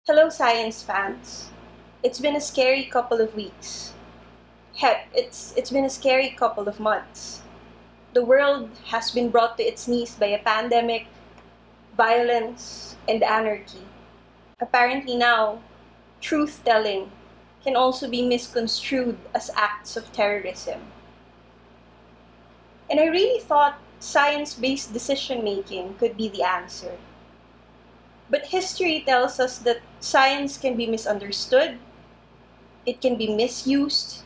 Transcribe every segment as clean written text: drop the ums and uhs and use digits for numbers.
Hello, science fans. It's been a scary couple of weeks. Heck, it's been a scary couple of months. The world has been brought to its knees by a pandemic, violence, and anarchy. Apparently now, truth-telling can also be misconstrued as acts of terrorism. And I really thought science-based decision-making could be the answer. But history tells us that science can be misunderstood, it can be misused,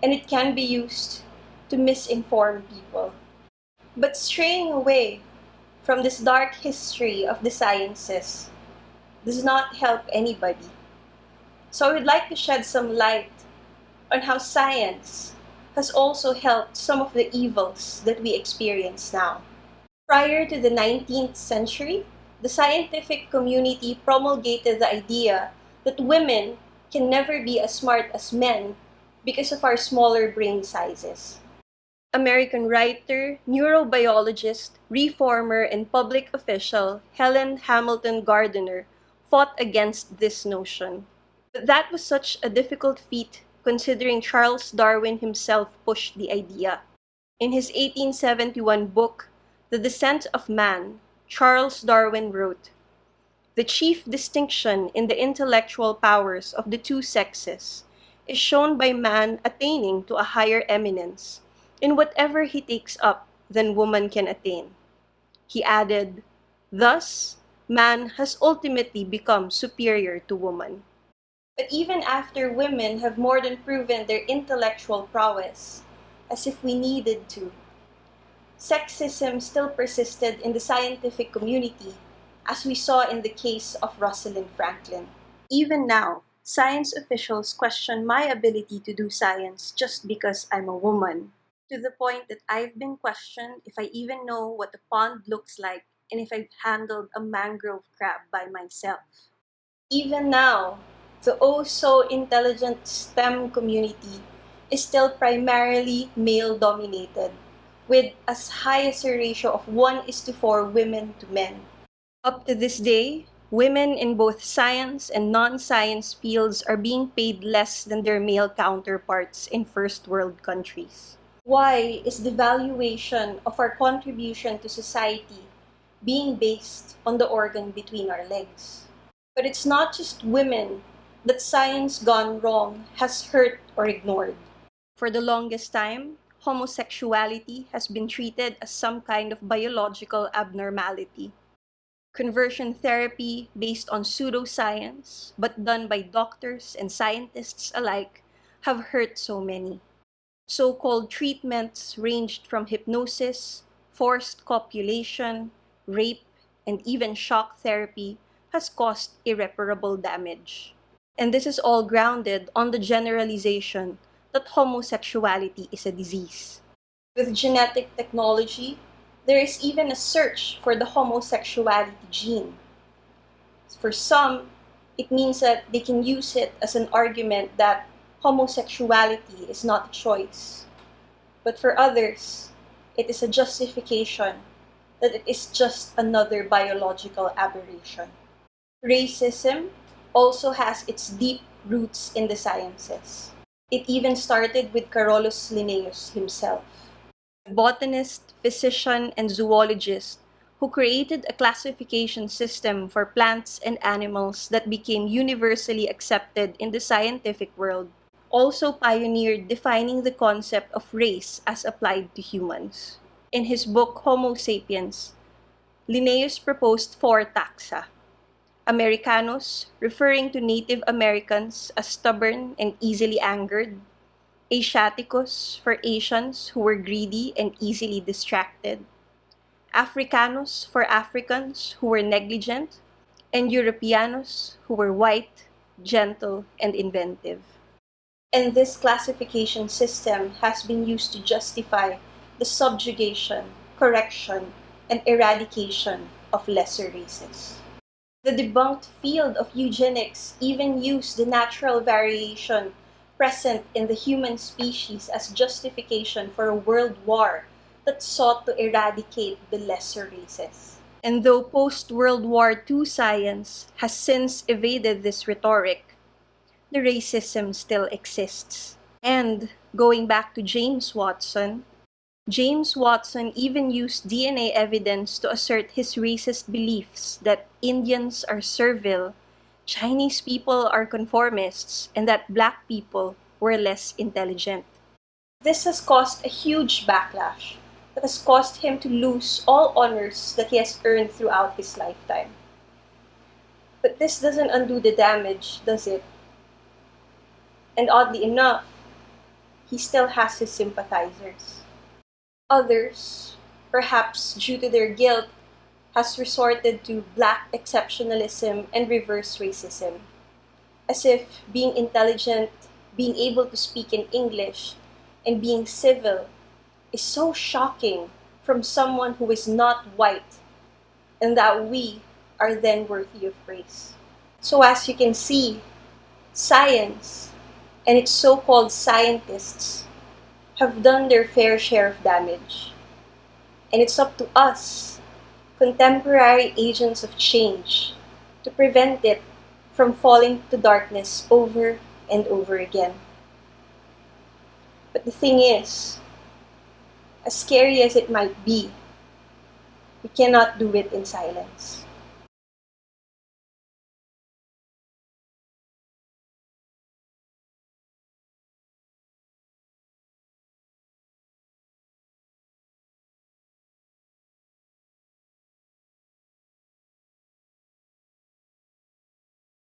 and it can be used to misinform people. But straying away from this dark history of the sciences does not help anybody. So I would like to shed some light on how science has also helped some of the evils that we experience now. Prior to the 19th century, the scientific community promulgated the idea that women can never be as smart as men because of our smaller brain sizes. American writer, neurobiologist, reformer, and public official Helen Hamilton Gardner fought against this notion. But that was such a difficult feat considering Charles Darwin himself pushed the idea. In his 1871 book, The Descent of Man, Charles Darwin wrote, "The chief distinction in the intellectual powers of the two sexes is shown by man attaining to a higher eminence in whatever he takes up than woman can attain." He added, "Thus, man has ultimately become superior to woman." But even after women have more than proven their intellectual prowess, as if we needed to, sexism still persisted in the scientific community, as we saw in the case of Rosalind Franklin. Even now, science officials question my ability to do science just because I'm a woman, to the point that I've been questioned if I even know what a pond looks like and if I've handled a mangrove crab by myself. Even now, the oh-so-intelligent STEM community is still primarily male-dominated, with as high as a ratio of 1:4 women to men. Up to this day, women in both science and non-science fields are being paid less than their male counterparts in first world countries. Why is the valuation of our contribution to society being based on the organ between our legs? But it's not just women that science gone wrong has hurt or ignored. For the longest time, homosexuality has been treated as some kind of biological abnormality. Conversion therapy based on pseudoscience, but done by doctors and scientists alike, have hurt so many. So-called treatments ranged from hypnosis, forced copulation, rape, and even shock therapy has caused irreparable damage. And this is all grounded on the generalization that homosexuality is a disease. With genetic technology, there is even a search for the homosexuality gene. For some, it means that they can use it as an argument that homosexuality is not a choice. But for others, it is a justification that it is just another biological aberration. Racism also has its deep roots in the sciences. It even started with Carolus Linnaeus himself, a botanist, physician, and zoologist who created a classification system for plants and animals that became universally accepted in the scientific world, also pioneered defining the concept of race as applied to humans. In his book Homo sapiens, Linnaeus proposed 4 taxa. Americanos, referring to Native Americans as stubborn and easily angered. Asiaticos, for Asians who were greedy and easily distracted. Africanos, for Africans who were negligent. And Europeanos, who were white, gentle, and inventive. And this classification system has been used to justify the subjugation, correction, and eradication of lesser races. The debunked field of eugenics even used the natural variation present in the human species as justification for a world war that sought to eradicate the lesser races. And though post-World War II science has since evaded this rhetoric, the racism still exists. And going back to James Watson even used DNA evidence to assert his racist beliefs that Indians are servile, Chinese people are conformists, and that black people were less intelligent. This has caused a huge backlash that has caused him to lose all honors that he has earned throughout his lifetime. But this doesn't undo the damage, does it? And oddly enough, he still has his sympathizers. Others, perhaps due to their guilt, has resorted to black exceptionalism and reverse racism, as if being intelligent, being able to speak in English, and being civil is so shocking from someone who is not white, and that we are then worthy of praise. So as you can see, science and its so-called scientists have done their fair share of damage. And it's up to us, contemporary agents of change, to prevent it from falling to darkness over and over again. But the thing is, as scary as it might be, we cannot do it in silence.